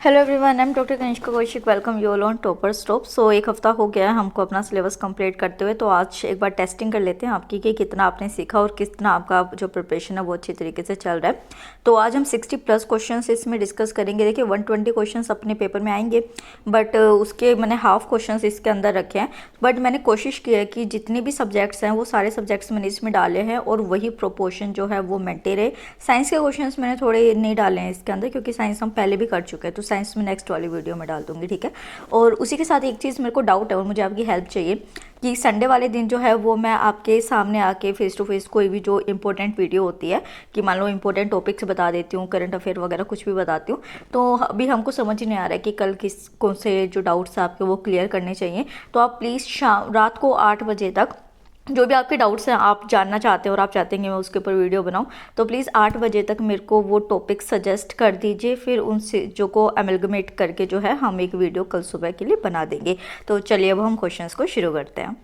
Hello everyone, I am doctor Kanishka Kaushik. Welcome you all on topper stop. So एक हफ्ता हो गया है हमको अपना सिलेबस कंप्लीट करते हुए, तो आज एक बार टेस्टिंग कर लेते हैं आपकी कि कितना आपने सीखा और कितना आपका जो प्रिपरेशन है वो अच्छी तरीके से चल रहा है। तो आज हम 60+ क्वेश्चन इसमें डिस्कस करेंगे। देखिए 120 क्वेश्चन अपने पेपर में आएंगे, बट उसके मैंने हाफ क्वेश्चन इसके अंदर रखे हैं। बट मैंने कोशिश की है कि जितने भी सब्जेक्ट्स हैं वो सारे सब्जेक्ट्स मैंने इसमें डाले हैं और वही प्रोपोर्शन जो है वो मेंटेन रहे। साइंस के क्वेश्चन मैंने थोड़े नहीं डाले हैं इसके अंदर, क्योंकि साइंस हम पहले भी कर चुके हैं, तो साइंस में नेक्स्ट वाली वीडियो में डाल दूंगी, ठीक है। और उसी के साथ एक चीज़ मेरे को डाउट है और मुझे आपकी हेल्प चाहिए कि संडे वाले दिन जो है वो मैं आपके सामने आके फेस टू फेस कोई भी जो इंपॉर्टेंट वीडियो होती है कि मान लो इंपॉर्टेंट टॉपिक्स बता देती हूँ, करंट अफेयर वगैरह कुछ भी बताती हूँ, तो अभी हमको समझ ही नहीं आ रहा है कि कल किस कौन से जो डाउट्स आपके वो क्लियर करने चाहिए। तो आप प्लीज़ रात को 8 बजे तक जो भी आपके डाउट्स हैं आप जानना चाहते हो और आप चाहते हैं कि मैं उसके ऊपर वीडियो बनाऊं, तो प्लीज़ 8 बजे तक मेरे को वो टॉपिक सजेस्ट कर दीजिए, फिर उनसे जो को अमेलगमेट करके जो है हम एक वीडियो कल सुबह के लिए बना देंगे। तो चलिए अब हम क्वेश्चंस को शुरू करते हैं।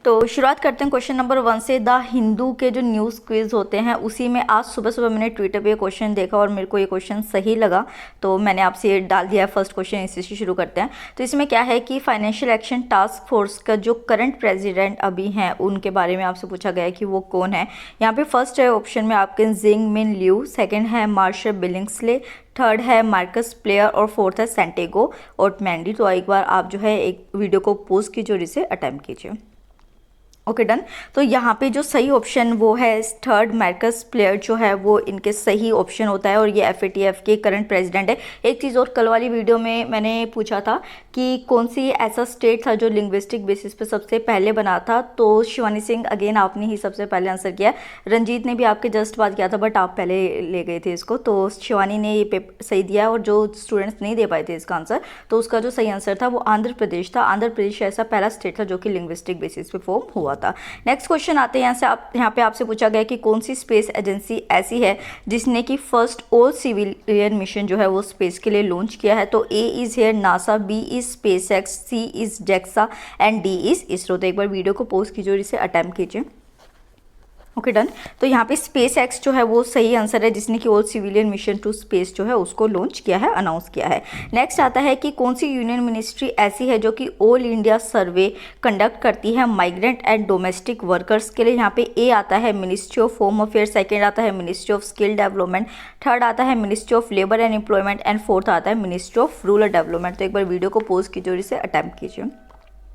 तो शुरुआत करते हैं क्वेश्चन नंबर 1 से। द हिंदू के जो न्यूज़ क्विज होते हैं उसी में आज सुबह सुबह मैंने ट्विटर पे ये क्वेश्चन देखा और मेरे को ये क्वेश्चन सही लगा, तो मैंने आपसे ये डाल दिया है। फर्स्ट क्वेश्चन इसी से शुरू करते हैं। तो इसमें क्या है कि फाइनेंशियल एक्शन टास्क फोर्स का जो करंट प्रेसिडेंट अभी हैं उनके बारे में आपसे पूछा गया है कि वो कौन है। यहाँ पे फर्स्ट है ऑप्शन में आपके जिंग मिन लियू, सेकेंड है मार्शल बिलिंग्सले, थर्ड है मार्कस प्लेयर और फोर्थ है सेंटेगो ओटमैंडी। तो एक बार आप जो है एक वीडियो को पोज कीजिए और इसे अटेम्प्ट कीजिए। Okay done. तो यहाँ पे जो सही ऑप्शन वो है थर्ड, मार्कस प्लेयर जो है वो इनके सही ऑप्शन होता है और ये एफएटीएफ के करंट प्रेसिडेंट है। एक चीज़ और, कल वाली वीडियो में मैंने पूछा था कि कौन सी ऐसा स्टेट था जो लिंग्विस्टिक बेसिस पे सबसे पहले बना था, तो शिवानी सिंह अगेन आपने ही सबसे पहले आंसर किया। रंजीत ने भी आपके जस्ट बात किया था बट आप पहले ले गए थे इसको, तो शिवानी ने ये पेपर सही दिया और जो स्टूडेंट्स नहीं दे पाए थे इसका आंसर, तो उसका जो सही आंसर था वो आंध्र प्रदेश था। आंध्र प्रदेश ऐसा पहला स्टेट था जो कि लिंग्विस्टिक बेसिस पे फॉर्म हुआ था। नेक्स्ट क्वेश्चन आते हैं यहाँ पे आपसे पूछा गया कि कौन सी स्पेस एजेंसी ऐसी है जिसने कि फर्स्ट ऑल सिविलियन मिशन जो है वो स्पेस के लिए लॉन्च किया है। तो A is here NASA, B is SpaceX, C is JAXA and D is ISRO. तो एक बार वीडियो को पोज कीजिए और इसे अटेम्प्ट कीजिए। Okay done. तो यहाँ पे स्पेस एक्स जो है वो सही आंसर है, जिसने कि all civilian mission to space जो है उसको लॉन्च किया है, अनाउंस किया है। नेक्स्ट आता है कि कौन सी यूनियन मिनिस्ट्री ऐसी है जो कि ऑल इंडिया सर्वे कंडक्ट करती है माइग्रेंट एंड डोमेस्टिक वर्कर्स के लिए। यहाँ पे ए आता है ministry of home affair, second आता है ministry of skill development, third आता है ministry of labour and employment and fourth आता है मिनिस्ट्री ऑफ रूरल डेवलपमेंट। तो एक बार वीडियो को पोज कीजिए और इसे अटेम्प्ट कीजिए।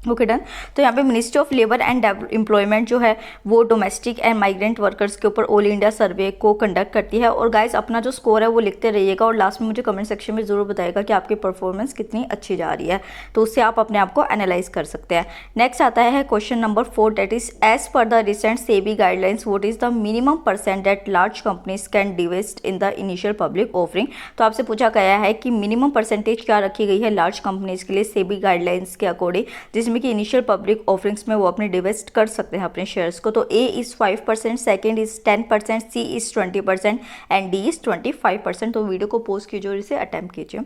Okay done. तो यहाँ पे ministry of labour and employment जो है वो डोमेस्टिक एंड माइग्रेंट वर्कर्स के ऊपर ऑल इंडिया सर्वे को कंडक्ट करती है। और गाइस अपना जो स्कोर है वो लिखते रहिएगा और लास्ट में मुझे कमेंट सेक्शन में ज़रूर बताइएगा कि आपकी परफॉर्मेंस कितनी अच्छी जा रही है, तो उससे आप अपने आप को एनालाइज कर सकते हैं। नेक्स्ट आता है question number 4, date is as per the recent SEBI guidelines what is the minimum percent that large companies can divest in the initial public offering. तो आपसे पूछा गया है कि मिनिमम परसेंटेज क्या रखी गई है लार्ज कंपनीज के लिए सेबी गाइडलाइंस के अकॉर्डिंग, जिसमें कि इनिशियल पब्लिक ऑफरिंग्स में वो अपने डिवेस्ट कर सकते हैं अपने शेयर्स को। तो A is 5%, second is 10%, C is 20% and D is 25%। तो वीडियो को पोज कीजिए और इसे अटेम्प्ट कीजिए।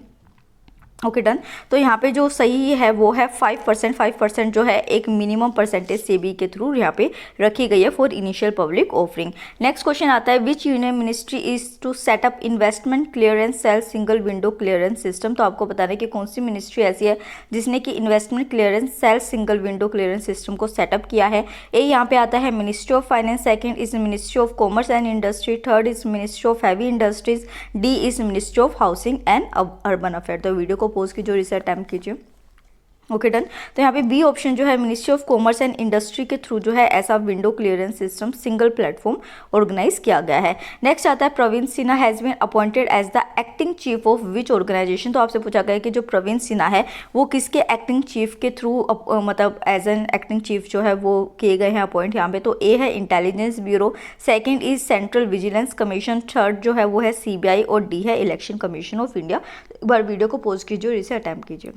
Okay done. तो यहाँ पे जो सही है वो है 5%। 5% जो है एक मिनिमम परसेंटेज सेबी के थ्रू यहाँ पे रखी गई है for initial public offering. Next question आता है which union ministry is to set up investment clearance cell single window clearance system. तो आपको बताना है कि कौन सी मिनिस्ट्री ऐसी है जिसने कि investment clearance cell single window clearance system को सेटअप किया है। ए यहाँ पे आता है ministry of finance, second is ministry of commerce and industry, third is ministry of heavy industries, D is ministry of housing and urban affair. तो video को pause कीजिए और इसे अटेम्प्ट कीजिए। Okay done. तो यहाँ पे बी ऑप्शन जो है ministry of commerce and industry के थ्रू जो है ऐसा window clearance system single platform organise किया गया है। नेक्स्ट आता है Praveen Sinha has been appointed as the acting chief of which organisation. तो आपसे पूछा गया है कि जो प्रवीण सिन्हा है वो किसके एक्टिंग चीफ के थ्रू मतलब एज एन एक्टिंग चीफ जो है वो किए गए हैं अपॉइंट यहाँ पे। तो ए है intelligence bureau, second is central vigilance commission, third जो है वो है सीबीआई और डी है इलेक्शन कमीशन ऑफ इंडिया। एक बार वीडियो को पोज कीजिए और इसे अटेम्प्ट कीजिए।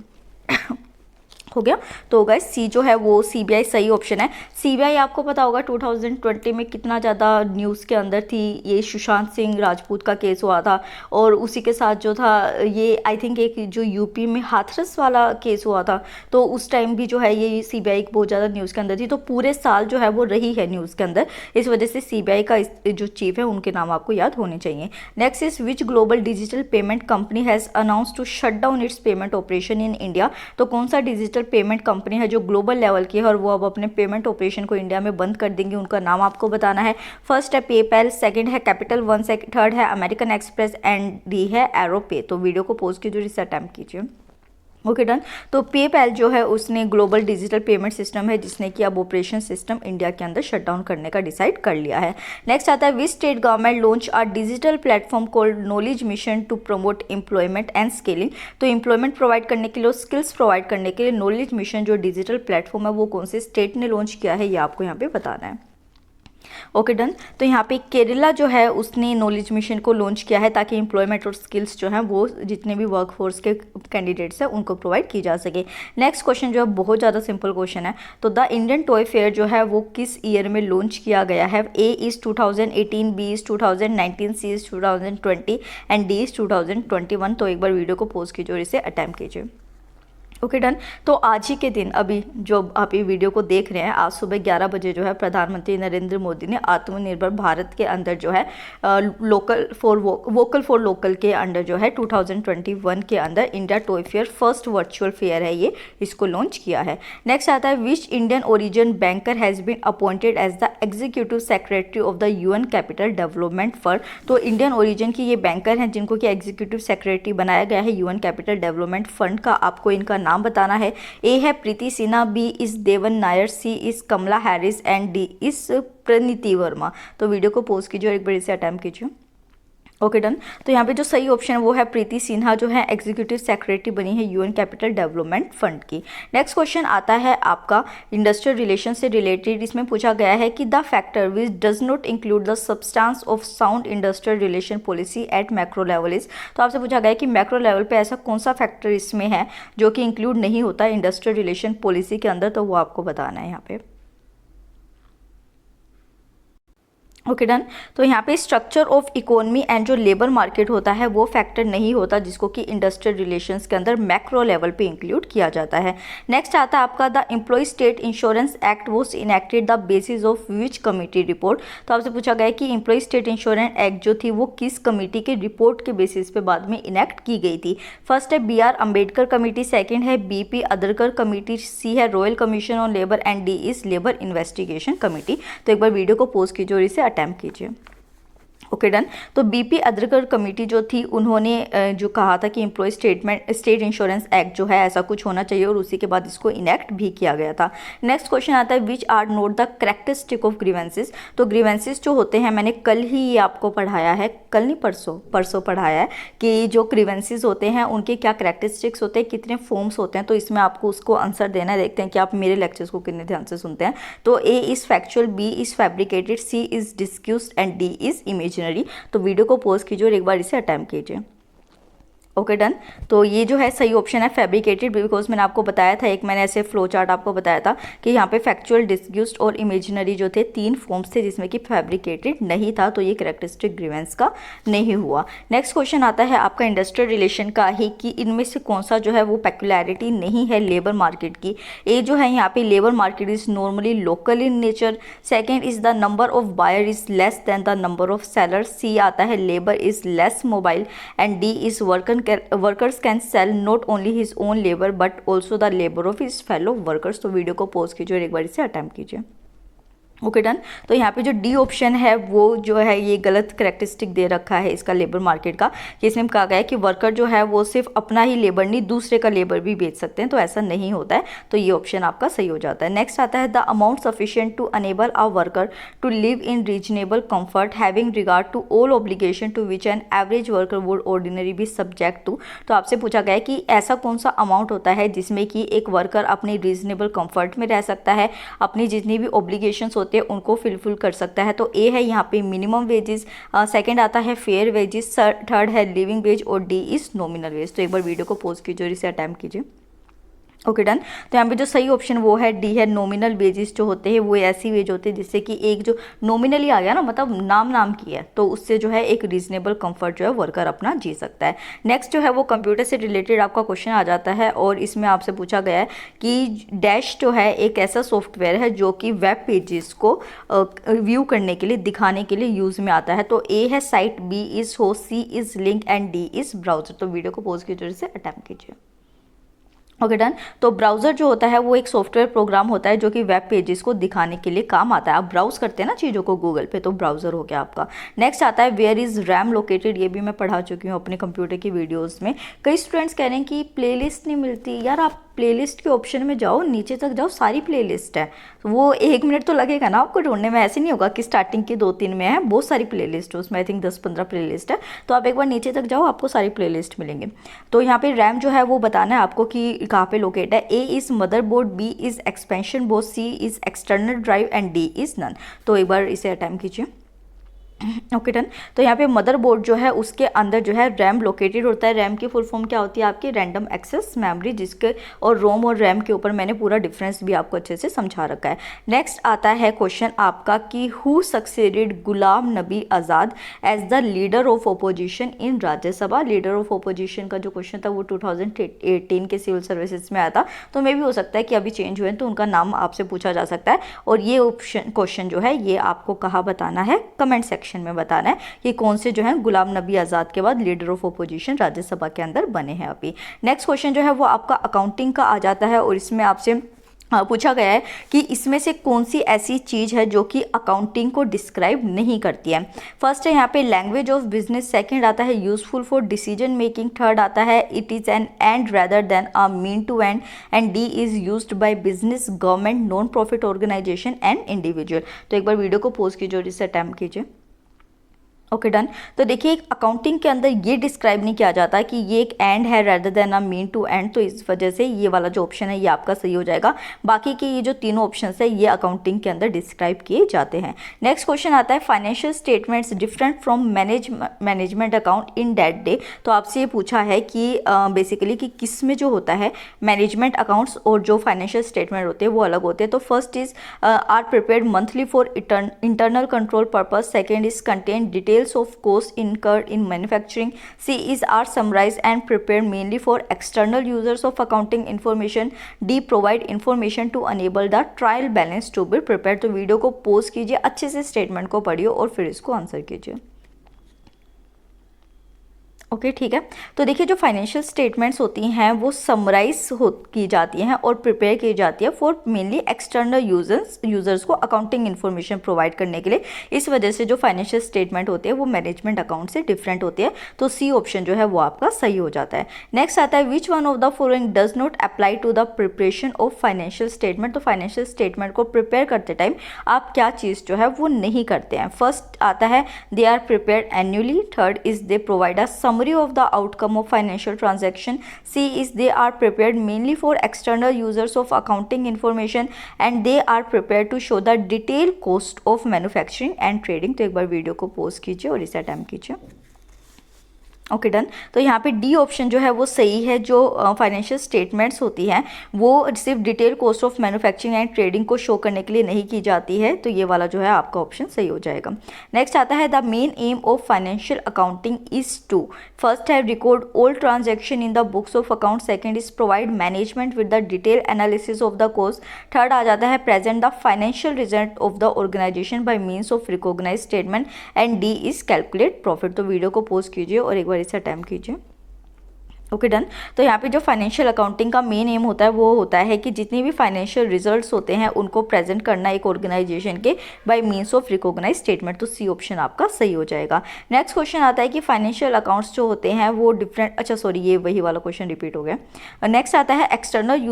हो गया। तो गाइस सी जो है वो सीबीआई सही ऑप्शन है। सीबीआई आपको पता होगा 2020 में कितना ज़्यादा न्यूज़ के अंदर थी, ये सुशांत सिंह राजपूत का केस हुआ था और उसी के साथ जो था ये आई थिंक एक जो यूपी में हाथरस वाला केस हुआ था, तो उस टाइम भी जो है ये सीबीआई बहुत ज़्यादा न्यूज़ के अंदर थी, तो पूरे साल जो है वो रही है न्यूज़ के अंदर। इस वजह से सीबीआई का जो चीफ है उनके नाम आपको याद होने चाहिए। Next is which global digital payment company has announce to shut down its payment operation in India. तो कौन सा डिजिटल पेमेंट कंपनी है जो ग्लोबल लेवल की है और वो अब अपने पेमेंट ऑपरेशन को इंडिया में बंद कर देंगे, उनका नाम आपको बताना है। फर्स्ट है पेपैल, सेकंड है कैपिटल वन, थर्ड है अमेरिकन एक्सप्रेस एंड डी है एरोपे। तो वीडियो को पॉज कीजिए, इसे अटेम्प्ट कीजिए। Okay done. तो पेपैल जो है उसने ग्लोबल डिजिटल पेमेंट सिस्टम है जिसने कि अब ऑपरेशन सिस्टम इंडिया के अंदर शट डाउन करने का डिसाइड कर लिया है। नेक्स्ट आता है which state government launch a digital platform called knowledge mission to promote employment and skilling. तो एम्प्लॉयमेंट प्रोवाइड करने के लिए और स्किल्स प्रोवाइड करने के लिए नॉलेज मिशन जो डिजिटल प्लेटफॉर्म है वो कौन से स्टेट ने लॉन्च किया है, ये आपको यहाँ पे बताना है। Okay done. तो यहाँ पे केरला जो है उसने नॉलेज मिशन को लॉन्च किया है ताकि एम्प्लॉयमेंट और स्किल्स जो हैं वो जितने भी वर्कफोर्स के कैंडिडेट्स हैं उनको प्रोवाइड की जा सके। नेक्स्ट क्वेश्चन जो है बहुत ज़्यादा सिंपल क्वेश्चन है। तो द इंडियन टॉय फेयर जो है वो किस ईयर में लॉन्च किया गया है? A is 2018, B is 2019, C is 2020 and D is 2021। तो एक बार वीडियो को पॉज कीजिए और इसे अटेम्प्ट कीजिए। Okay done. तो आज ही के दिन अभी जो आप ये वीडियो को देख रहे हैं, आज सुबह 11 बजे जो है प्रधानमंत्री नरेंद्र मोदी ने आत्मनिर्भर भारत के अंदर जो है वोकल फॉर लोकल के अंडर जो है 2021 के अंदर India toy fair first virtual fair है ये, इसको लॉन्च किया है। नेक्स्ट आता है which Indian origin banker has been appointed as the executive secretary of the UN capital development fund. तो इंडियन ओरिजिन की ये बैंकर हैं जिनको कि एग्जीक्यूटिव सेक्रेटरी बनाया गया है यूएन कैपिटल डेवलपमेंट फंड का। आपको इनका नाम बताना है। ए है Preeti Sinha, B is Devan Nair, C is Kamala Harris and D is Praniti Varma. तो वीडियो को पॉज कीजिए और एक बार इसे अटेम्प्ट कीजिए। Okay done. तो यहाँ पे जो सही ऑप्शन है वो है प्रीति सिन्हा जो है एग्जीक्यूटिव सेक्रेटरी बनी है यूएन कैपिटल डेवलपमेंट फंड की। नेक्स्ट क्वेश्चन आता है आपका इंडस्ट्रियल रिलेशन से रिलेटेड। इसमें पूछा गया है कि the factor which does not include the substance of sound industrial relation policy at macro level is. तो आपसे पूछा गया है कि मैक्रो लेवल पे ऐसा कौन सा फैक्टर इसमें है जो कि इंक्लूड नहीं होता इंडस्ट्रियल रिलेशन पॉलिसी के अंदर, तो वो आपको बताना है यहाँ पे। Okay done. तो यहाँ पे स्ट्रक्चर ऑफ इकोनॉमी एंड जो लेबर मार्केट होता है वो फैक्टर नहीं होता जिसको कि इंडस्ट्रियल रिलेशंस के अंदर मैक्रो लेवल पे इंक्लूड किया जाता है। नेक्स्ट आता है आपका the employ state insurance act was enacted the basis of which committee report. तो आपसे पूछा गया है कि एम्प्लॉय स्टेट इंश्योरेंस एक्ट जो थी वो किस कमेटी के रिपोर्ट के बेसिस पे बाद में इनेक्ट की गई थी? फर्स्ट है BR अम्बेडकर कमेटी, सेकेंड है BP अदरकर कमेटी, सी है royal commission on labour and D is labour investigation committee. तो एक बार वीडियो को पॉज कीजिए और इसे अटेम्प्ट कीजिए। Okay done. तो BP अदरकर कमेटी जो थी उन्होंने जो कहा था कि एम्प्लॉय स्टेट इंश्योरेंस एक्ट जो है ऐसा कुछ होना चाहिए और उसी के बाद इसको इनेक्ट भी किया गया था। नेक्स्ट क्वेश्चन आता है which are not the characteristic of grievances. तो ग्रीवेंसेस जो होते हैं मैंने कल ही ये आपको पढ़ाया है, कल नहीं परसों पढ़ाया है कि जो ग्रीवेंसेस होते हैं उनके क्या कैरेक्टरिस्टिक्स होते हैं, कितने फॉर्म्स होते हैं। तो इसमें आपको उसको आंसर देना है। देखते हैं कि आप मेरे लेक्चर्स को कितने ध्यान से सुनते हैं। तो A is factual, B is fabricated, C is discussed and D is imaginary. तो वीडियो को पॉज कीजिए और एक बार इसे अटेम्प्ट कीजिए। Okay done. तो ये जो है सही ऑप्शन है फैब्रिकेटेड, बिकॉज मैंने आपको बताया था, एक मैंने ऐसे फ्लो चार्ट आपको बताया था कि यहाँ पे फैक्चुअल, डिस्क्यूस्ड और इमेजिनरी जो थे 3 फॉर्म्स थे जिसमें कि फैब्रिकेटेड नहीं था, तो ये कैरेक्टरिस्टिक ग्रीवेंस का नहीं हुआ। नेक्स्ट क्वेश्चन आता है आपका इंडस्ट्रियल रिलेशन का ही कि इनमें से कौन सा जो है वो पेक्युलैरिटी नहीं है लेबर मार्केट की। ए जो है यहाँ पे labour market is normally local in nature, second is the number of buyer is less than the number of seller, C आता है labour is less mobile and D is workers can sell not only his own labour but also the labour of his fellow workers. तो video को pause कीजिए और एक बार इसे attempt कीजिए। Okay done. तो यहाँ पे जो डी ऑप्शन है वो जो है ये गलत करेक्टरिस्टिक दे रखा है इसका लेबर मार्केट का, कि इसमें कहा गया है कि वर्कर जो है वो सिर्फ अपना ही लेबर नहीं दूसरे का लेबर भी बेच सकते हैं, तो ऐसा नहीं होता है। तो ये ऑप्शन आपका सही हो जाता है। नेक्स्ट आता है the amount sufficient to enable a worker to live in reasonable comfort having regard to all obligation to which an average worker would ordinary be subject to. तो आपसे पूछा गया है कि ऐसा कौन सा अमाउंट होता है जिसमें कि एक वर्कर अपनी रीजनेबल कंफर्ट में रह सकता है, अपनी जितनी भी ऑब्लिगेशंस होते हैं उनको फिलफिल कर सकता है। तो ए है यहाँ पे मिनिमम वेजेस, सेकंड आता है फेयर वेजेस, थर्ड है लिविंग वेज और डी इज नॉमिनल वेज। तो एक बार वीडियो को पॉज कीजिए और इसे अटेम्प्ट कीजिए। Okay done. तो यहाँ पे जो सही ऑप्शन वो है डी है, नॉमिनल वेजेस जो होते हैं वो ऐसी वेज होते हैं जिससे कि एक जो नॉमिनली आ गया ना, मतलब नाम की है, तो उससे जो है एक रीजनेबल कंफर्ट जो है वर्कर अपना जी सकता है। नेक्स्ट जो है वो कंप्यूटर से रिलेटेड आपका क्वेश्चन आ जाता है और इसमें आपसे पूछा गया है कि डैश जो है एक ऐसा सॉफ्टवेयर है जो कि वेब पेजेस को व्यू करने के लिए, दिखाने के लिए यूज़ में आता है। तो ए है site, B is host, C is link and D is browser. तो वीडियो को पॉज कीजिए, से अटेम्प्ट कीजिए। Okay done. तो ब्राउज़र जो होता है वो एक सॉफ्टवेयर प्रोग्राम होता है जो कि वेब पेजेस को दिखाने के लिए काम आता है। आप ब्राउज करते हैं ना चीज़ों को गूगल पे, तो ब्राउज़र हो गया आपका। नेक्स्ट आता है वेयर इज़ रैम लोकेटेड। ये भी मैं पढ़ा चुकी हूँ अपने कंप्यूटर की वीडियोस में। कई स्टूडेंट्स कह रहे हैं कि प्लेलिस्ट नहीं मिलती। यार आप प्लेलिस्ट के ऑप्शन में जाओ, नीचे तक जाओ, सारी प्लेलिस्ट है। वो 1 मिनट तो लगेगा ना आपको ढूंढने में, ऐसे नहीं होगा कि स्टार्टिंग की 2-3 में है, बहुत सारी प्लेलिस्ट है उसमें, आई थिंक 10-15 प्लेलिस्ट है। तो आप एक बार नीचे तक जाओ, आपको सारी प्लेलिस्ट मिलेंगे। तो यहाँ पे रैम जो है वो बताना है आपको कि कहाँ पे लोकेट है। A is motherboard, B is expansion board, C is external drive and D is none. तो एक बार इसे अटेम्प्ट कीजिए। Okay done. तो यहाँ पे मदरबोर्ड जो है उसके अंदर जो है रैम लोकेटेड होता है। रैम की फुल फॉर्म क्या होती है आपकी? रैंडम एक्सेस मेमोरी, जिसके और रोम और रैम के ऊपर मैंने पूरा डिफरेंस भी आपको अच्छे से समझा रखा है। नेक्स्ट आता है क्वेश्चन आपका कि who succeeded Ghulam Nabi Azad as the leader of opposition in Rajya Sabha. Leader of opposition का जो क्वेश्चन था वो 2018 के सिविल सर्विसेज में आया था, तो मे भी हो सकता है कि अभी चेंज हुए तो उनका नाम आपसे पूछा जा सकता है। और ये ऑप्शन क्वेश्चन जो है ये आपको कहाँ बताना है? कमेंट सेक्शन में बताना है कि कौन से जो है गुलाम नबी आज़ाद के बाद लीडर ऑफ ओपोजिशन राज्यसभा के अंदर बने हैं अभी। नेक्स्ट क्वेश्चन जो है वो आपका अकाउंटिंग का आ जाता है और इसमें आपसे पूछा गया है कि इसमें से कौन सी ऐसी चीज़ है जो कि अकाउंटिंग को डिस्क्राइब नहीं करती है। फर्स्ट है यहाँ पे लैंग्वेज ऑफ बिजनेस, सेकंड आता है useful for decision making, third आता है it is an end rather than a mean to and D is used by business, government, non profit organisation and individual. तो एक बार वीडियो को pause कीजिए और इसे अटेम्प्ट कीजिए। Okay done. तो देखिए अकाउंटिंग के अंदर ये डिस्क्राइब नहीं किया जाता कि ये एक एंड है rather than a mean to end, तो इस वजह से ये वाला जो ऑप्शन है ये आपका सही हो जाएगा। बाकी के ये जो तीनों ऑप्शंस है ये अकाउंटिंग के अंदर डिस्क्राइब किए जाते हैं। नेक्स्ट क्वेश्चन आता है financial statements different from management account in that day. तो आपसे ये पूछा है कि बेसिकली कि किस में जो होता है मैनेजमेंट अकाउंट्स और जो फाइनेंशियल स्टेटमेंट होते हैं वो अलग होते हैं। तो first is are prepared monthly for internal control purpose, second is contain detail of cost incurred in manufacturing, C is are summarized and prepared mainly for external users of accounting information, D provide information to enable the trial balance to be prepared। तो video को pause कीजिए, अच्छे से statement को पढ़िए और फिर इसको आंसर कीजिए। ओके ठीक है। तो देखिए जो फाइनेंशियल स्टेटमेंट्स होती हैं वो समराइज की जाती हैं और प्रिपेयर की जाती है फॉर मेनली एक्सटर्नल यूजर्स को अकाउंटिंग इन्फॉर्मेशन प्रोवाइड करने के लिए। इस वजह से जो फाइनेंशियल स्टेटमेंट होती है वो मैनेजमेंट अकाउंट से डिफरेंट होती है। तो सी ऑप्शन जो है वो आपका सही हो जाता है। नेक्स्ट आता है which one of the following does not apply to the preparation of financial statement. तो फाइनेंशियल स्टेटमेंट को प्रिपेयर करते टाइम आप क्या चीज़ जो है वो नहीं करते हैं। फर्स्ट आता है they are prepared annually, third is they provide a summary of the outcome of financial transaction, C is they are prepared mainly for external users of accounting information and they are prepared to show the detailed cost of manufacturing and trading। तो एक बार video को pause कीजिए और इसे attempt कीजिए। Okay done. तो यहाँ पे डी ऑप्शन जो है वो सही है। जो फाइनेंशियल स्टेटमेंट्स होती हैं वो सिर्फ detail cost of manufacturing and trading को शो करने के लिए नहीं की जाती है, तो ये वाला जो है आपका ऑप्शन सही हो जाएगा। नेक्स्ट आता है the main aim of financial accounting is to, first है record all transaction in the books of account, second is provide management with the detail analysis of the cost, third आ जाता है present the financial result of the organisation by means of recognise statement and D is calculate profit. तो video को pause कीजिए और एक बार इसे अटेम्प्ट कीजिए। Okay done. तो यहाँ पे जो फाइनेंशियल अकाउंटिंग का मेन एम होता है वो होता है कि जितनी भी फाइनेंशियल रिजल्ट्स होते हैं उनको प्रेजेंट करना एक ऑर्गेनाइजेशन के by means of recognise statement. तो सी ऑप्शन आपका सही हो जाएगा। नेक्स्ट क्वेश्चन आता है कि फाइनेंशियल अकाउंट्स जो होते हैं वो डिफरेंट, अच्छा सॉरी ये वही वाला क्वेश्चन रिपीट हो गया। नेक्स्ट आता है external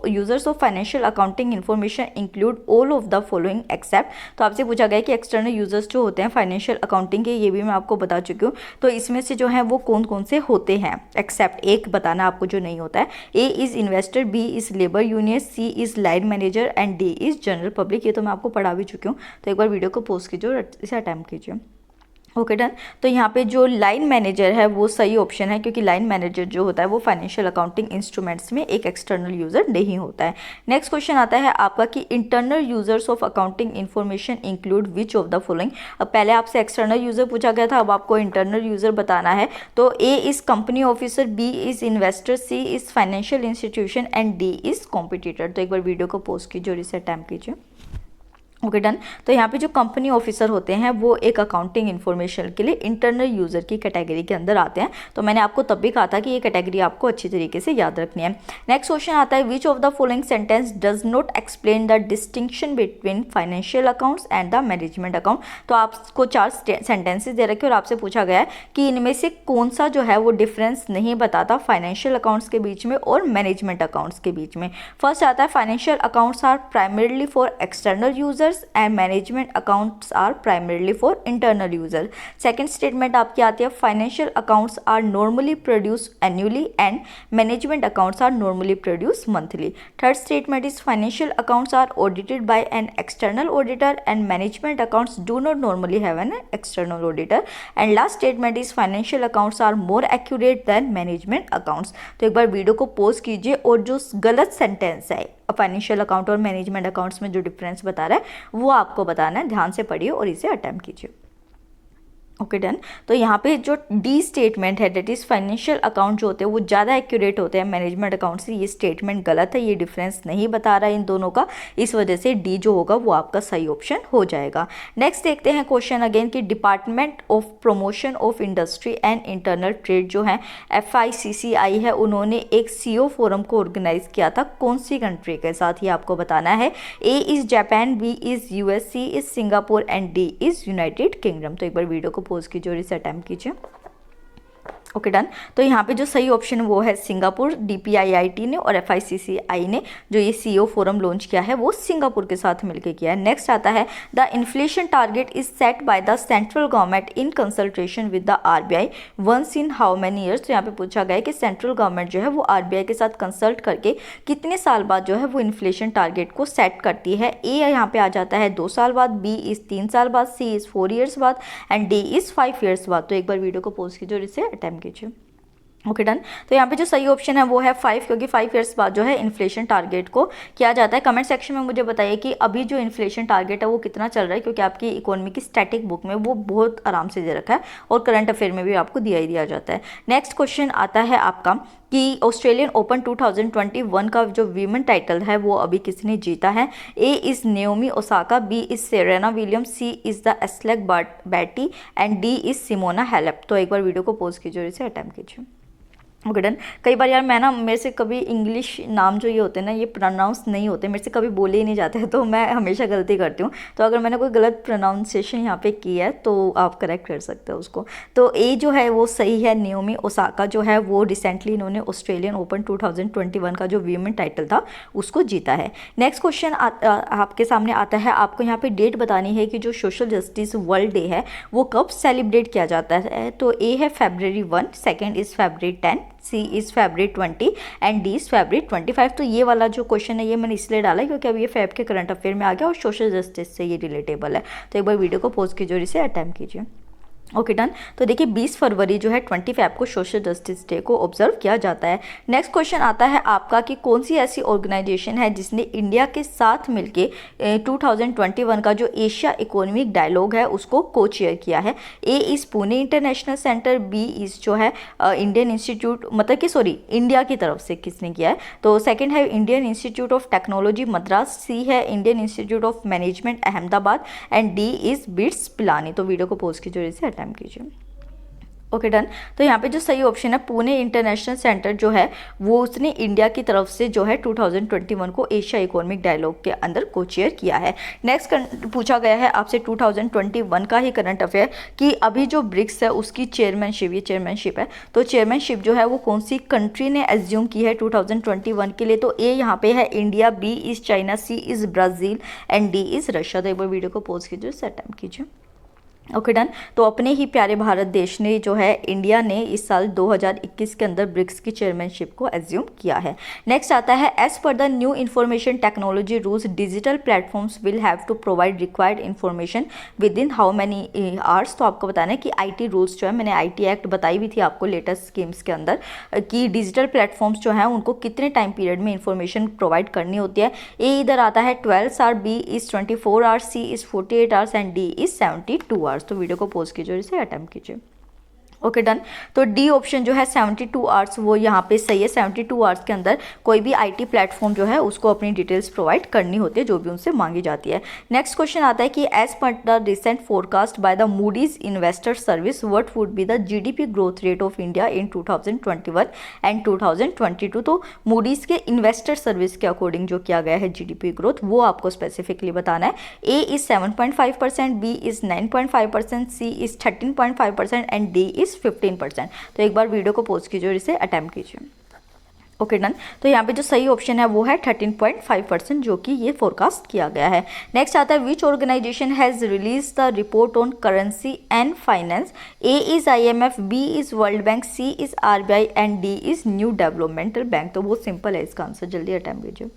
users of financial accounting information include all of the following except. तो आपसे पूछा गया कि एक्सटर्नल यूजर्स जो होते हैं फाइनेंशियल अकाउंटिंग के, ये भी मैं आपको बता चुकी हूँ। तो इसमें से जो है वो कौन कौन से होते हैं एक्सेप्ट एक बताना आपको जो नहीं होता है। A is investor, B is labour union, C is line manager and D is general public. ये तो मैं आपको पढ़ा भी चुकी हूँ। तो एक बार वीडियो को पॉज कीजिए और इसे अटेम्प्ट कीजिए। Okay done. तो यहाँ पे जो लाइन मैनेजर है वो सही ऑप्शन है, क्योंकि लाइन मैनेजर जो होता है वो फाइनेंशियल अकाउंटिंग इंस्ट्रूमेंट्स में एक एक्सटर्नल यूजर नहीं होता है। नेक्स्ट क्वेश्चन आता है आपका कि internal users of accounting information include which of the following. अब पहले आपसे एक्सटर्नल यूजर पूछा गया था, अब आपको इंटरनल यूजर बताना है। तो A is company officer, B is investor, C is financial institution and D is competitor. तो एक बार वीडियो को पॉज कीजिए और इसे अटेम्प्ट कीजिए। Okay done. तो यहाँ पे जो कंपनी ऑफिसर होते हैं वो एक अकाउंटिंग इन्फॉर्मेशन के लिए इंटरनल यूजर की कैटेगरी के अंदर आते हैं। तो मैंने आपको तब भी कहा था कि ये कैटेगरी आपको अच्छी तरीके से याद रखनी है। नेक्स्ट क्वेश्चन आता है which of the following sentence does not explain the distinction between financial accounts and the management account. तो आपको 4 सेंटेंसेस दे रखे और आपसे पूछा गया है कि इनमें से कौन सा जो है वो डिफरेंस नहीं बताता फाइनेंशियल अकाउंट्स के बीच में और मैनेजमेंट अकाउंट्स के बीच में। फर्स्ट आता है financial accounts are primarily for external users and management accounts are primarily for internal user. Second statement आपकी आती है financial accounts are normally produced annually and management accounts are normally produced monthly. Third statement is financial accounts are audited by an external auditor and management accounts do not normally have an external auditor. And last statement is financial accounts are more accurate than management accounts. तो एक बार video को pause कीजिए और जो गलत sentence है financial account और मैनेजमेंट अकाउंट्स में जो डिफरेंस बता रहा है वो आपको बताना है। ध्यान से पढ़िए और इसे अटेम्प्ट कीजिए। Okay done. तो यहाँ पे जो डी स्टेटमेंट है दैट इज फाइनेंशियल अकाउंट जो होते हैं वो ज़्यादा एक्यूरेट होते हैं मैनेजमेंट अकाउंट से, ये स्टेटमेंट गलत है, ये डिफरेंस नहीं बता रहा है इन दोनों का, इस वजह से डी जो होगा वो आपका सही ऑप्शन हो जाएगा। नेक्स्ट देखते हैं क्वेश्चन अगेन कि department of promotion of industry and internal trade जो है FICCI है, उन्होंने एक CO फोरम को ऑर्गेनाइज किया था कौन सी कंट्री के साथ, ये आपको बताना है। A is Japan, B is US, C is Singapore and D is United Kingdom. तो एक बार वीडियो को पॉज कीजिए और इसे अटेम्प्ट कीजिए। Okay done. तो यहाँ पे जो सही ऑप्शन वो है सिंगापुर, DPIIT ने और FICCI ने जो ये CO फोरम लॉन्च किया है वो सिंगापुर के साथ मिलकर किया है। नेक्स्ट आता है the inflation target is set by the central government in consultation with the RBI once in how many years. तो यहाँ पे पूछा गया है कि सेंट्रल गवर्नमेंट जो है वो RBI के साथ कंसल्ट करके कितने साल बाद जो है वो इन्फ्लेशन टारगेट को सेट करती है। ए यहाँ पे आ जाता है 2 साल बाद, बी इज 3 साल बाद, सी इज 4 ईयर्स बाद एंड डी इज 5 ईयर्स बाद। तो एक बार वीडियो को पॉज कीजिए और इसे अटेम्प्ट कीजिए। Okay done. तो यहाँ पे जो सही ऑप्शन है वो है 5, क्योंकि 5 ईयर्स बाद जो है इन्फ्लेशन टारगेट को किया जाता है। कमेंट सेक्शन में मुझे बताइए कि अभी जो इन्फ्लेशन टारगेट है वो कितना चल रहा है, क्योंकि आपकी इकोनॉमी की स्टैटिक बुक में वो बहुत आराम से दे रखा है और करंट अफेयर में भी आपको दिया ही दिया जाता है। नेक्स्ट क्वेश्चन आता है आपका कि ऑस्ट्रेलियन ओपन 2021 का जो वीमेन टाइटल है वो अभी किसने जीता है। A is Naomi Osaka, B is Serena Williams, C is the Ashleigh Barty and D is Simona Halep. तो एक बार वीडियो को पॉज कीजिए और इसे अटेम्प्ट कीजिए। Okay done. कई बार यार मैं ना मेरे से कभी इंग्लिश नाम जो ये होते हैं ना ये प्रोनाउंस नहीं होते, मेरे से कभी बोले ही नहीं जाते हैं, तो मैं हमेशा गलती करती हूँ। तो अगर मैंने कोई गलत प्रोनाउंसिएशन यहाँ पे की है तो आप करेक्ट कर सकते हो उसको। तो ए जो है वो सही है, नेओमी ओसाका जो है वो रिसेंटली इन्होंने ऑस्ट्रेलियन ओपन 2021 का जो वीमेन टाइटल था उसको जीता है। नेक्स्ट क्वेश्चन आपके सामने आता है, आपको यहाँ पे डेट बतानी है कि जो सोशल जस्टिस वर्ल्ड डे है वो कब सेलिब्रेट किया जाता है। तो ए है February 1, second is February 10, C is February 20 and D is February 25। तो ये वाला जो क्वेश्चन है ये मैंने इसलिए डाला है क्योंकि अब ये फेब के करंट अफेयर में आ गया और सोशल जस्टिस से ये रिलेटेबल है। तो एक बार वीडियो को पॉज कीजिए और इसे अटेम्प्ट कीजिए। Okay done. तो देखिए 20 फरवरी जो है 25 को सोशल जस्टिस डे को ऑब्जर्व किया जाता है। नेक्स्ट क्वेश्चन आता है आपका कि कौन सी ऐसी ऑर्गेनाइजेशन है जिसने इंडिया के साथ मिलके 2021 का जो एशिया इकोनॉमिक डायलॉग है उसको को चेयर किया है। A is Pune international centre, B is जो है इंडियन इंस्टीट्यूट मतलब कि सॉरी इंडिया की तरफ से किसने किया है, तो सेकेंड है Indian Institute of Technology Madras, C है Indian Institute of Management Ahmedabad and D is BITS Pilani. तो वीडियो को पॉज कीजिए इसे टाइम कीजिए। Okay done. तो यहाँ पे जो सही ऑप्शन है पुणे इंटरनेशनल सेंटर जो है वो उसने इंडिया की तरफ से जो है 2021 को एशिया इकोनॉमिक डायलॉग के अंदर को चेयर किया है। नेक्स्ट पूछा गया है आपसे 2021 का ही करंट अफेयर कि अभी जो ब्रिक्स है उसकी चेयरमैनशिप, ये चेयरमैनशिप है, तो चेयरमैनशिप जो है वो कौन सी कंट्री ने एज्यूम की है 2021 के लिए। तो ए यहाँ पे है India, B is China, C is Brazil and D is Russia. तो एक बार वीडियो को पॉज कीजिए, सेट टाइम कीजिए। Okay done. तो अपने ही प्यारे भारत देश ने जो है, इंडिया ने इस साल 2021 के अंदर ब्रिक्स की चेयरमैनशिप को एज्यूम किया है। नेक्स्ट आता है, as per the new information technology rules digital platforms will have to provide required information within how many hours. तो आपको बताना है कि आईटी रूल्स जो है, मैंने आईटी एक्ट बताई भी थी आपको लेटेस्ट स्कीम्स के अंदर, कि डिजिटल प्लेटफॉर्म्स जो हैं उनको कितने टाइम पीरियड में इन्फॉर्मेशन प्रोवाइड करनी होती है। ए इधर आता है 12 hour, B is 24 hours, C is 48 hours and D is 72 आवर्स। तो वीडियो को पॉज कीजिए और इसे अटेम्प्ट कीजिए। Okay done. तो डी ऑप्शन जो है 72 आवर्स, वो यहाँ पे सही है। 72 आवर्स के अंदर कोई भी आईटी प्लेटफॉर्म जो है उसको अपनी डिटेल्स प्रोवाइड करनी होती है जो भी उनसे मांगी जाती है। नेक्स्ट क्वेश्चन आता है कि as per the recent forecast by the Moody's investor service what would be the GDP growth rate of India in 2021 and 2022। तो मूडीज के इन्वेस्टर सर्विस के अकॉर्डिंग जो किया गया है जीडीपी ग्रोथ, वो आपको स्पेसिफिकली बताना है। A is 7.5%, B is 9.5%, C is 13.5% and D is 15%। तो एक बार वीडियो को पॉज कीजिए और इसे अटेम्प्ट कीजिए। Okay done. तो यहाँ पे जो सही ऑप्शन है वो है 13.5%, जो कि ये फोरकास्ट किया गया है। नेक्स्ट आता है, which organisation has release the report on currency and finance. A is IMF, B is world bank, C is RBI and D is new developmental bank. तो बहुत सिंपल है इसका आंसर, जल्दी अटेम्प्ट कीजिए।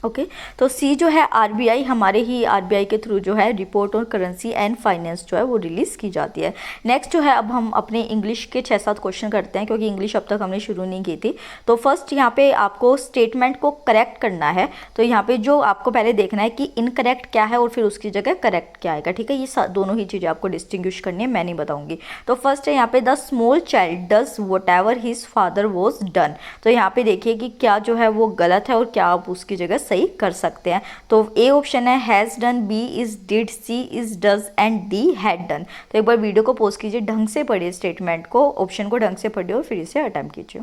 ओके तो सी जो है RBI, हमारे ही RBI के थ्रू जो है report on currency and finance जो है वो रिलीज़ की जाती है। नेक्स्ट जो है, अब हम अपने इंग्लिश के 6-7 क्वेश्चन करते हैं, क्योंकि इंग्लिश अब तक हमने शुरू नहीं की थी। तो फर्स्ट यहाँ पे आपको स्टेटमेंट को करेक्ट करना है। तो यहाँ पे जो आपको पहले देखना है कि इनकरेक्ट क्या है और फिर उसकी जगह करेक्ट क्या आएगा, ठीक है। ये दोनों ही चीज़ें आपको डिस्टिंग्विश करनी है, मैं नहीं बताऊँगी। तो फर्स्ट है यहाँ पे, the small child does what ever his father was done. तो यहाँ पे देखिए कि क्या जो है वो गलत है और क्या आप उसकी जगह सही कर सकते हैं। तो ए ऑप्शन है has done, B is did, C is does and D had done. तो एक बार वीडियो को पॉज कीजिए, ढंग से पढ़िए स्टेटमेंट को, ऑप्शन को ढंग से पढ़िए और फिर इसे अटेम्प्ट कीजिए।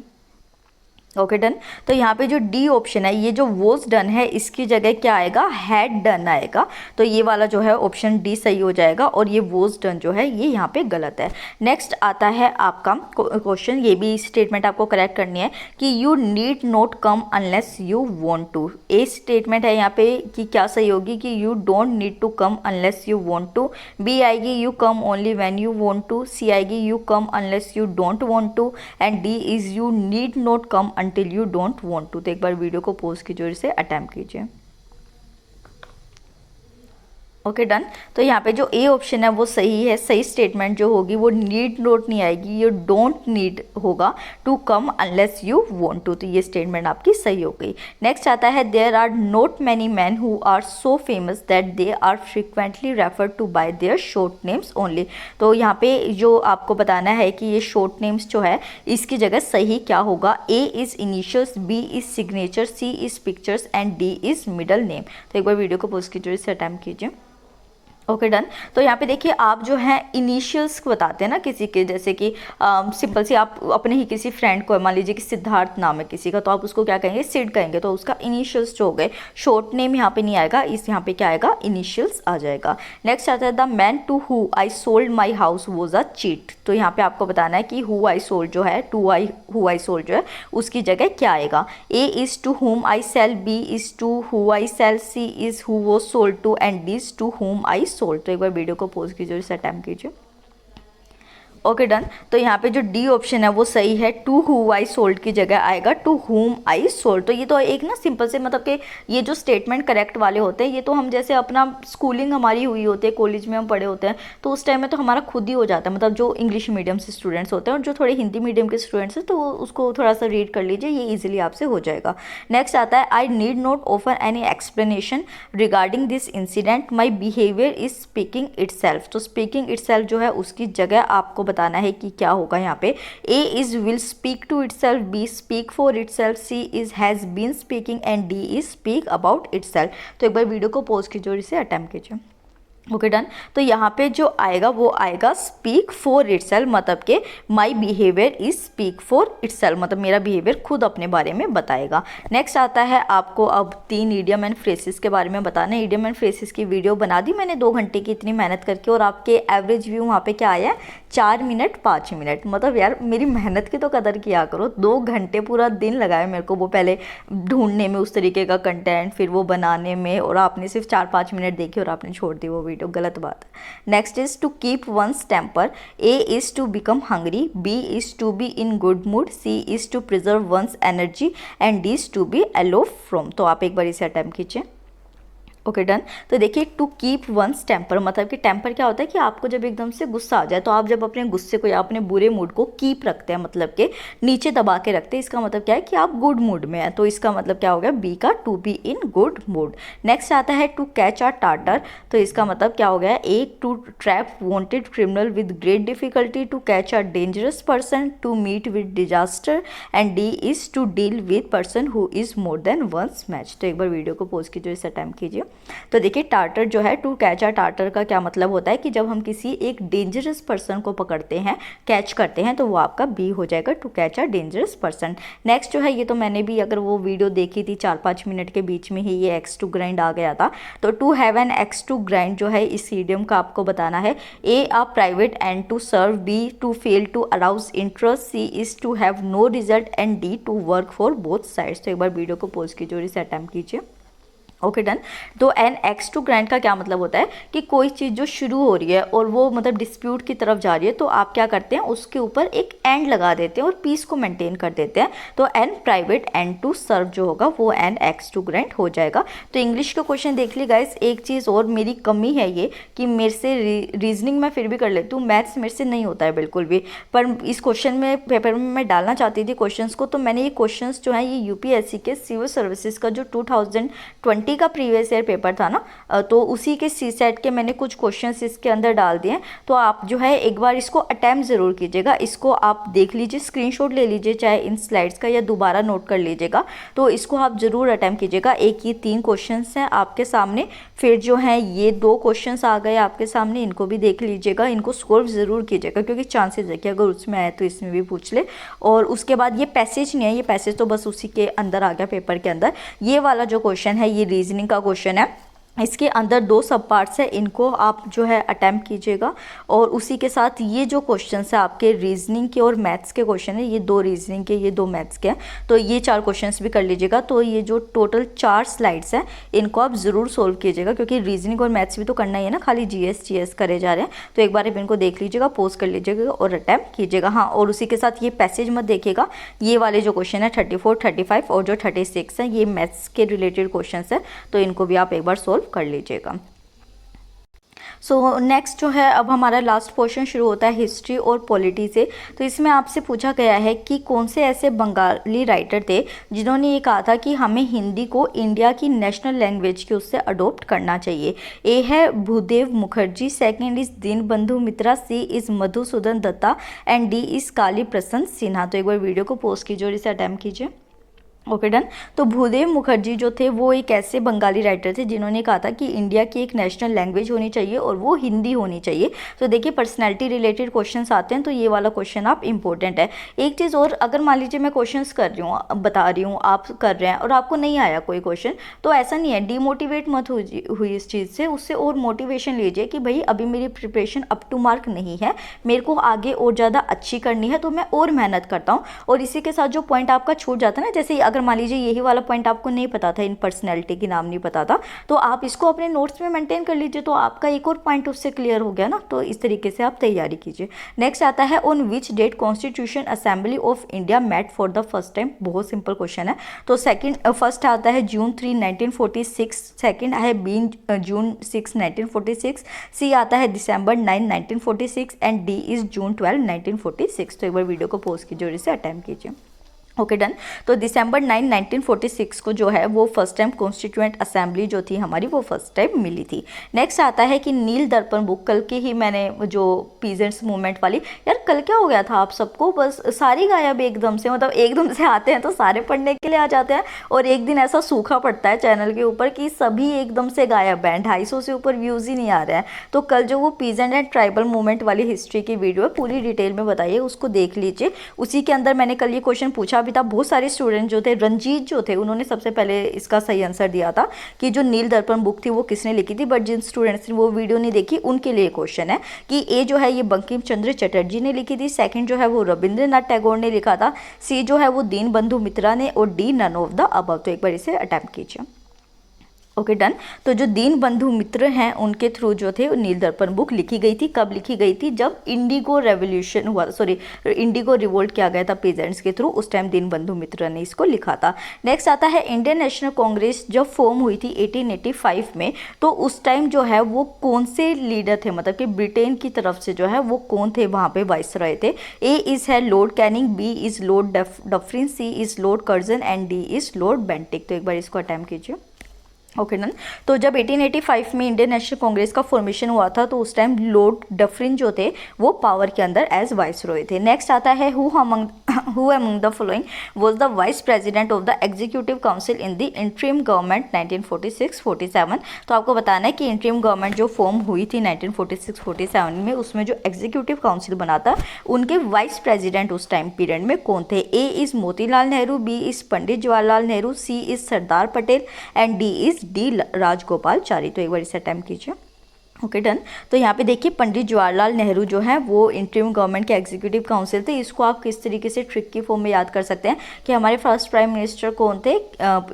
Okay done. तो यहाँ पे जो डी ऑप्शन है, ये जो वॉज डन है इसकी जगह क्या आएगा, हैड डन आएगा। तो ये वाला जो है ऑप्शन डी सही हो जाएगा और ये वॉज डन जो है ये यहाँ पे गलत है। नेक्स्ट आता है आपका क्वेश्चन, ये भी स्टेटमेंट आपको करेक्ट करनी है कि you need not come unless you want to. A statement है यहाँ पे कि क्या सही होगी, कि you don't need to come unless you want to. B आएगी you come only when you want to. C आएगी you come unless you don't want to and D is you need not come until you don't want to। तो एक बार video को pause कीजिए और इसे attempt कीजिए। Okay done. तो यहाँ पे जो ए ऑप्शन है वो सही है। सही स्टेटमेंट जो होगी वो नीड नोट नहीं आएगी, ये डोंट नीड होगा, to come unless you want to. तो ये स्टेटमेंट आपकी सही हो गई। नेक्स्ट आता है, there are not many man who are so famous that they are frequently referred to by their short names only. तो यहाँ पे जो आपको बताना है कि ये शॉर्ट नेम्स जो है इसकी जगह सही क्या होगा। A is initials, B is signature, C is pictures and D is middle name. तो एक बार वीडियो को पॉज कीजिए, इसे अटेम्प्ट कीजिए। Okay done. तो यहाँ पे देखिए, आप जो है इनिशियल्स बताते हैं ना किसी के, जैसे कि सिंपल सी आप अपने ही किसी फ्रेंड को, मान लीजिए कि सिद्धार्थ नाम है किसी का, तो आप उसको क्या कहेंगे, सिड कहेंगे। तो उसका इनिशियल्स जो हो गए, शॉर्ट नेम यहाँ पे नहीं आएगा, इस यहाँ पे क्या आएगा, इनिशियल्स आ जाएगा। नेक्स्ट आता है, the man to who I sold my house was a cheat. तो यहाँ पे आपको बताना है कि हु आई सोल्ड जो है, हु आई सोल्ड जो है उसकी जगह क्या आएगा। ए is to whom I sell, B is to who I sell, C is who was sold to and D is to whom I sold. तो एक बार वीडियो को पॉज कीजिए और इसे अटेम्प्ट कीजिए। Okay done. तो यहाँ पे जो डी ऑप्शन है वो सही है, टू हु आई सोल्ड की जगह आएगा टू हुम आई सोल्ड। तो ये तो एक ना सिंपल से, मतलब कि ये जो स्टेटमेंट करेक्ट वाले होते हैं ये तो हम जैसे अपना स्कूलिंग हमारी हुई होती है, कॉलेज में हम पढ़े होते हैं, तो उस टाइम में तो हमारा खुद ही हो जाता है। मतलब जो इंग्लिश मीडियम से स्टूडेंट्स होते हैं और जो थोड़े हिंदी मीडियम के स्टूडेंट्स हैं तो उसको थोड़ा सा रीड कर लीजिए, ये ईजिली आपसे हो जाएगा। नेक्स्ट आता है, I need not offer any explanation regarding this incident, my behaviour is speaking itself. तो स्पीकिंग इटसेल्फ जो है उसकी जगह आपको बताना है कि क्या होगा यहाँ पे। A is will speak to itself, B speak for itself, C is has been speaking and D is speak about itself. तो एक बार वीडियो को पॉज कीजिए और इसे अटेम्प्ट कीजिए। Okay done. तो यहाँ पे जो आएगा वो आएगा स्पीक फॉर इटसेल्फ, मतलब कि my behaviour is speak for itself, मतलब मेरा बिहेवियर खुद अपने बारे में बताएगा। नेक्स्ट आता है आपको अब 3 इडियम एंड फ्रेसेस के बारे में बताना है। इडियम एंड फ्रेसेस की वीडियो बना दी मैंने 2 घंटे की इतनी मेहनत करके, और आपके एवरेज व्यू वहाँ पे क्या आया है, 4 मिनट 5 मिनट। मतलब यार मेरी मेहनत की तो कदर किया करो। 2 घंटे पूरा दिन लगाया मेरे को वो पहले ढूंढने में उस तरीके का कंटेंट, फिर वो बनाने में, और आपने सिर्फ 4-5 मिनट देखी और आपने छोड़ दी वो वीडियो। वीडियो, गलत बात है। Next is to keep one's temper, A is to become hungry, B is to be in good mood, C is to preserve one's energy and D is to be aloof from. तो आप एक बार इसे attempt कीजिए। Okay done. तो देखिए to keep one's temper मतलब कि टेम्पर क्या होता है कि आपको जब एकदम से गुस्सा आ जाए तो आप जब अपने गुस्से को या अपने बुरे मूड को कीप रखते हैं, मतलब कि नीचे दबा के रखते हैं, इसका मतलब क्या है कि आप गुड मूड में हैं। तो इसका मतलब क्या हो गया, बी का to be in good mood. Next आता है टू कैच अ टार्टर, तो इसका मतलब क्या हो गया, A to trap wanted criminal with great difficulty, to catch a dangerous person, to meet with disaster and D is to deal with person who is more than one's match. तो एक बार video को pause कीजिए, इसे attempt कीजिए। तो देखिए tartar जो है, टू कैच अ टार्टर का क्या मतलब होता है कि जब हम किसी एक डेंजरस पर्सन को पकड़ते हैं, कैच करते हैं, तो वो आपका बी हो जाएगा, to catch a dangerous person. Next जो है, ये तो मैंने भी अगर वो वीडियो देखी थी 4-5 मिनट के बीच में ही ये एक्स टू ग्राइंड आ गया था। तो to have an axe to grind जो है इस इडियम का आपको बताना है, A a private and to serve, B to fail to arouse interest, C is to have no result and D to work for both sides. तो एक बार वीडियो को पॉज कीजिए और इसे अटेम्प्ट कीजिए। Okay done. तो एन एक्स टू ग्राइंड का क्या मतलब होता है कि कोई चीज़ जो शुरू हो रही है और वो मतलब डिस्प्यूट की तरफ जा रही है, तो आप क्या करते हैं, उसके ऊपर एक एंड लगा देते हैं और पीस को मेंटेन कर देते हैं। तो an private and to serve जो होगा वो एन एक्स टू ग्राइंड हो जाएगा। तो इंग्लिश का क्वेश्चन देख ली गाइस। एक चीज़ और मेरी कमी है ये कि मेरे से रीजनिंग में फिर भी कर लेती हूँ, मैथ्स मेरे से नहीं होता है बिल्कुल भी। पर इस क्वेश्चन में पेपर में मैं डालना चाहती थी क्वेश्चंस को, तो मैंने ये क्वेश्चंस जो है ये यूपीएससी के सिविल सर्विसेज का जो 2020 का प्रीवियस ईयर पेपर था ना, तो उसी के सी सेट के मैंने कुछ क्वेश्चंस इसके अंदर डाल दिए। तो आप जो है एक बार इसको अटैम्प्ट ज़रूर कीजिएगा, इसको आप देख लीजिए, स्क्रीनशॉट ले लीजिए चाहे इन स्लाइड्स का, या दोबारा नोट कर लीजिएगा। तो इसको आप ज़रूर अटैम्प्ट कीजिएगा। एक ये 3 क्वेश्चंस हैं आपके सामने, फिर जो है ये 2 क्वेश्चंस आ गए आपके सामने, इनको भी देख लीजिएगा, इनको सॉल्व ज़रूर कीजिएगा क्योंकि चांसेस है कि अगर उसमें आए तो इसमें भी पूछ ले। और उसके बाद ये पैसेज नहीं है, ये पैसेज तो बस उसी के अंदर आ गया पेपर के अंदर। ये वाला जो क्वेश्चन है ये रीजनिंग का क्वेश्चन है, इसके अंदर 2 सब पार्ट्स है, इनको आप जो है अटैम्प्ट कीजिएगा। और उसी के साथ ये जो क्वेश्चंस है आपके रीजनिंग के और मैथ्स के क्वेश्चन है, ये 2 रीजनिंग के, ये 2 मैथ्स के हैं, तो ये 4 क्वेश्चंस भी कर लीजिएगा। तो ये जो टोटल 4 स्लाइड्स हैं इनको आप ज़रूर सोल्व कीजिएगा क्योंकि रीजनिंग और मैथ्स भी तो करना ही है ना, खाली जीएस करे जा रहे हैं। तो एक बार आप इनको देख लीजिएगा, पोस्ट कर लीजिएगा और अटैम्प्ट कीजिएगा। हाँ, और उसी के साथ ये पैसेज मत देखिएगा, ये वाले जो क्वेश्चन है 34, 35 और जो 36 है ये मैथ्स के रिलेटेड क्वेश्चन है, तो इनको भी आप एक बार सोल्व कर लीजिएगा। सो नेक्स्ट जो है, अब हमारा लास्ट पोर्शन शुरू होता है हिस्ट्री और पॉलिटी से। तो इसमें आपसे पूछा गया है कि कौन से ऐसे बंगाली राइटर थे जिन्होंने ये कहा था कि हमें हिंदी को इंडिया की नेशनल लैंग्वेज के उससे अडोप्ट करना चाहिए। ए है Bhudev Mukherjee, second is Dinabandhu Mitra, C is Madhusudan Dutta and D is Kali Prasanna Sinha. तो एक बार वीडियो को पोस्ट कीजिए और इसे अटेम्प्ट कीजिए। Okay done. तो भूदेव मुखर्जी जो थे वो एक ऐसे बंगाली राइटर थे जिन्होंने कहा था कि इंडिया की एक नेशनल लैंग्वेज होनी चाहिए और वो हिंदी होनी चाहिए। तो देखिए पर्सनैलिटी रिलेटेड क्वेश्चंस आते हैं, तो ये वाला क्वेश्चन आप इंपॉर्टेंट है। एक चीज़ और, अगर मान लीजिए मैं क्वेश्चंस कर रही हूँ, बता रही हूँ, आप कर रहे हैं और आपको नहीं आया कोई क्वेश्चन, तो ऐसा नहीं है, डीमोटिवेट मत हुई इस चीज़ से, उससे और मोटिवेशन लीजिए कि भाई अभी मेरी प्रिपरेशन अप टू मार्क नहीं है, मेरे को आगे और ज़्यादा अच्छी करनी है, तो मैं और मेहनत करता हूँ। और इसी के साथ जो पॉइंट आपका छूट जाता है ना, जैसे अगर मान लीजिए यही वाला पॉइंट आपको नहीं पता था, इन पर्सनैलिटी की नाम नहीं पता था, तो आप इसको अपने नोट्स में मेंटेन कर लीजिए, तो आपका एक और पॉइंट उससे क्लियर हो गया ना। तो इस तरीके से आप तैयारी कीजिए। नेक्स्ट आता है on which date constitution assembly of India met for the first time. बहुत सिंपल क्वेश्चन है। तो फर्स्ट आता है जून 3, 1946, सेकेंड है जून 6, 1946, सी आता है दिसंबर 9, 1946 एंड डी इज जून 12, 1946। तो एक बार वीडियो को पॉज कीजिए और इसे अटेम्प्ट कीजिए। Okay done. तो दिसंबर 9, 1946 को जो है वो फर्स्ट टाइम कॉन्स्टिट्यूएंट असेंबली जो थी हमारी वो फर्स्ट टाइम मिली थी। नेक्स्ट आता है कि नील दर्पण बुक, कल की ही मैंने जो पीजेंट्स मूवमेंट वाली, यार कल क्या हो गया था आप सबको, बस सारी गायब एकदम से, मतलब एकदम से आते हैं तो सारे पढ़ने के लिए आ जाते हैं और एक दिन ऐसा सूखा पड़ता है चैनल के ऊपर कि सभी एकदम से गायब हैं, 250 से ऊपर व्यूज़ ही नहीं आ रहे हैं। तो कल जो वो पीजेंट एंड ट्राइबल मूवमेंट वाली हिस्ट्री की वीडियो है पूरी डिटेल में बताइए, उसको देख लीजिए। उसी के अंदर मैंने कल ये क्वेश्चन पूछा भी था, बहुत सारे स्टूडेंट जो थे, रंजीत जो थे, उन्होंने सबसे पहले इसका सही आंसर दिया था कि जो नील दर्पण बुक थी वो किसने लिखी थी। बट जिन स्टूडेंट्स ने वो वीडियो नहीं देखी उनके लिए क्वेश्चन है कि ए जो है ये बंकिम चंद्र चटर्जी ने लिखी थी, सेकंड जो है वो रविंद्रनाथ टैगोर ने लिखा था, सी जो है वो दीनबंधु मित्रा ने और D none of the above. तो एक बार इसे अटेम्प्ट कीजिए। Okay done. तो जो दीन बंधु मित्र हैं उनके थ्रू जो थे नील दर्पण बुक लिखी गई थी। कब लिखी गई थी? जब इंडिगो रेवोल्यूशन हुआ, सॉरी इंडिगो रिवोल्ट किया गया था पीजेंट्स के थ्रू, उस टाइम दीन बंधु मित्र ने इसको लिखा था। नेक्स्ट आता है इंडियन नेशनल कांग्रेस जब फॉर्म हुई थी 1885 में, तो उस टाइम जो है वो कौन से लीडर थे, मतलब कि ब्रिटेन की तरफ से जो है वो कौन थे वहाँ पे वाइसरॉय थे? ए इज है Lord Canning, B is Lord Dufferin, C is Lord Curzon and D is Lord Bentinck. तो एक बार इसको अटेम्प्ट कीजिए। Okay done. तो जब 1885 में इंडियन नेशनल कांग्रेस का फॉर्मेशन हुआ था तो उस टाइम लॉर्ड डफरिन जो थे वो पावर के अंदर एज वाइसरॉय थे। नेक्स्ट आता है who among the following was the vice president of the executive council in the interim government 1946-47। तो आपको बताना है कि इंटरिम गवर्नमेंट जो फॉर्म हुई थी 1946-47 में, उसमें जो एग्जीक्यूटिव काउंसिल बना था उनके वाइस प्रेसिडेंट उस टाइम पीरियड में कौन थे? A is Motilal Nehru, B is Pandit Jawaharlal Nehru, C is Sardar Patel and D is D Rajagopalachari. तो एक बार इसे अटेम्प्ट कीजिए। Okay done. तो यहाँ पे देखिए पंडित जवाहरलाल नेहरू जो है वो इंटरिम गवर्नमेंट के एग्जीक्यूटिव काउंसिल थे। इसको आप किस तरीके से ट्रिक की फॉर्म में याद कर सकते हैं कि हमारे फर्स्ट प्राइम मिनिस्टर कौन थे?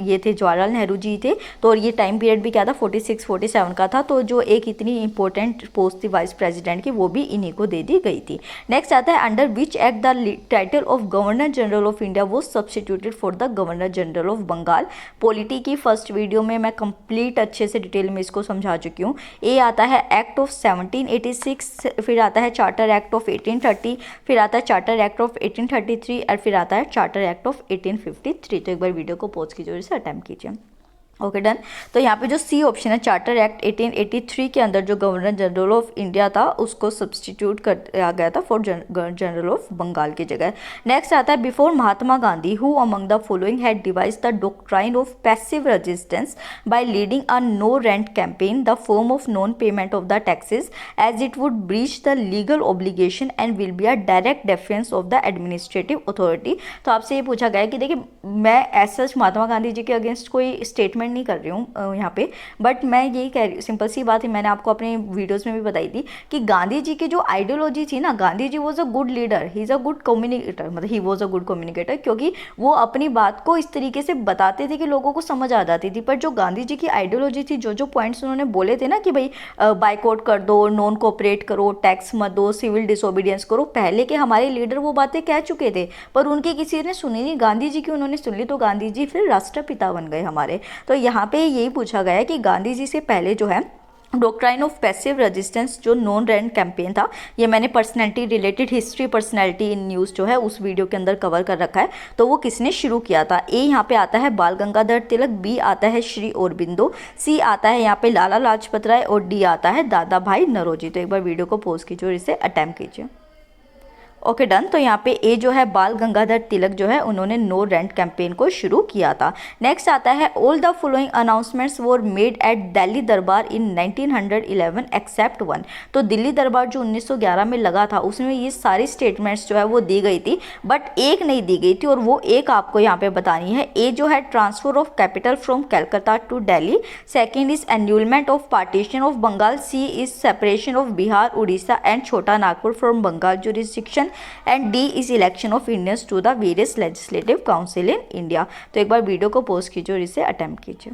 ये थे जवाहरलाल नेहरू जी थे। तो ये टाइम पीरियड भी क्या था? 46-47 का था। तो जो एक इतनी इंपॉर्टेंट पोस्ट थी वाइस प्रेसिडेंट की, वो भी इन्हीं को दे दी गई थी। नेक्स्ट आता है under which act the title of governor general of India वो substituted for the governor general of Bengal. Polity की फर्स्ट वीडियो में मैं कंप्लीट अच्छे से डिटेल में इसको समझा चुकी हूँ। ए आता है एक्ट ऑफ 1786, फिर आता है चार्टर एक्ट ऑफ 1830, फिर आता है चार्टर एक्ट ऑफ 1833 और फिर आता है चार्टर एक्ट ऑफ 1853। तो एक बार वीडियो को पॉज कीजिए और इसे अटेम्प्ट कीजिए। Okay done. तो यहाँ पे जो सी ऑप्शन है चार्टर एक्ट 1883 के अंदर जो गवर्नर जनरल ऑफ इंडिया था उसको सब्सटीट्यूट कर दिया गया था फॉर जनरल ऑफ बंगाल की जगह। नेक्स्ट आता है before Mahatma Gandhi who among the following had devise the doctrine of passive resistance by leading a no rent campaign the form of non payment of the taxes as it would breach the legal obligation and will be a direct defence of the administrative authority. तो आपसे ये पूछा गया है कि देखिए मैं ऐसा महात्मा गांधी जी के अगेंस्ट कोई स्टेटमेंट नहीं कर रही हूँ यहाँ पे, बट मैं यही कह रही हूँ, सिंपल सी बात है, मैंने आपको अपने वीडियोस में भी बताई थी कि गांधी जी की जो आइडियोलॉजी थी ना, Gandhi ji was a good leader, he is a good communicator, मतलब he was a good communicator, क्योंकि वो अपनी बात को इस तरीके से बताते थे कि लोगों को समझ आ जाती थी। पर जो गांधी जी की आइडियोलॉजी थी, जो जो पॉइंट्स उन्होंने बोले थे ना कि भाई बाइकआउट कर दो, नॉन कोऑपरेट करो, टैक्स मत दो, सिविल डिसोबीडियंस करो, पहले के हमारे लीडर वो बातें कह चुके थे पर उनकी किसी ने सुनी नहीं। गांधी जी की उन्होंने सुन ली तो गांधी जी फिर राष्ट्रपिता बन गए हमारे। तो यहाँ पे यही पूछा गया है कि गांधी जी से पहले जो है डॉक्ट्राइन ऑफ पैसिव रेजिस्टेंस जो नॉन रेंट कैंपेन था, ये मैंने personality related history personality in news जो है उस वीडियो के अंदर कवर कर रखा है। तो वो किसने शुरू किया था? ए यहाँ पे आता है बाल गंगाधर तिलक, बी आता है श्री औरबिंदो, सी आता है यहाँ पे लाला लाजपत राय और डी आता है दादा भाई नौरोजी। तो एक बार वीडियो को पॉज कीजिए और इसे अटेम्प्ट कीजिए। Okay done. तो यहाँ पे ए जो है बाल गंगाधर तिलक जो है उन्होंने नो रेंट कैंपेन को शुरू किया था। नेक्स्ट आता है all the following announcements were made at Delhi दरबार इन 1911 एक्सेप्ट वन। तो दिल्ली दरबार जो 1911 में लगा था उसमें ये सारी स्टेटमेंट्स जो है वो दी गई थी, बट एक नहीं दी गई थी और वो एक आपको यहाँ पे बतानी है। ए जो है transfer of capital from Calcutta to Delhi, second is annulment of partition of Bengal, C is separation of Bihar Orissa and Chota Nagpur from Bengal jurisdiction and D is election of Indians to the various legislative council in India. तो एक बार video को pause कीजिए और इसे attempt कीजिए।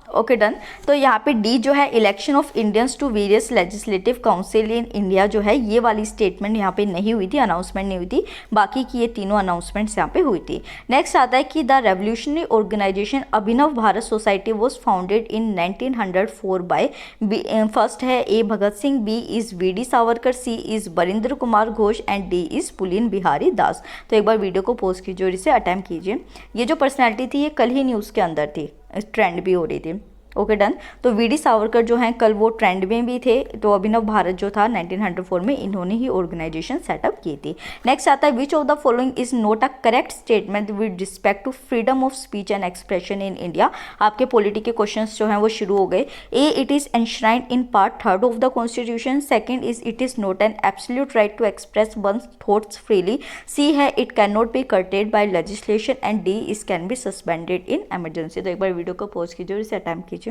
Okay done. तो यहाँ पे डी जो है election of Indians to various legislative council in India जो है ये वाली स्टेटमेंट यहाँ पे नहीं हुई थी, अनाउंसमेंट नहीं हुई थी, बाकी की ये तीनों अनाउंसमेंट्स यहाँ पे हुई थी। नेक्स्ट आता है कि the revolutionary organisation Abhinav Bharat society was founded in 1904 by, first है A Bhagat Singh, B is V D Savarkar, C is Barindra Kumar Ghosh and D is Pulin Bihari Das. तो एक बार वीडियो को पॉज कीजिए और इसे अटेम्प्ट कीजिए। ये जो पर्सनैलिटी थी ये कल ही न्यूज़ के अंदर थी, ट्रेंड भी हो रही थी। Okay done. तो वी डी सावरकर जो हैं कल वो ट्रेंड में भी थे। तो अभिनव भारत जो था 1904 में इन्होंने ही ऑर्गेनाइजेशन सेटअप की थी। नेक्स्ट आता है which of the following is not a correct statement with respect to freedom of speech and expression in India. आपके पॉलिटी के क्वेश्चंस जो हैं वो शुरू हो गए। A it is enshrined in part 3 of the constitution, second is it is not an absolute right to express one's thoughts freely, C है it can not be curtailed by legislation and D is can be suspended in emergency. तो एक बार video को pause कीजिए और इसे attempt कीजिए।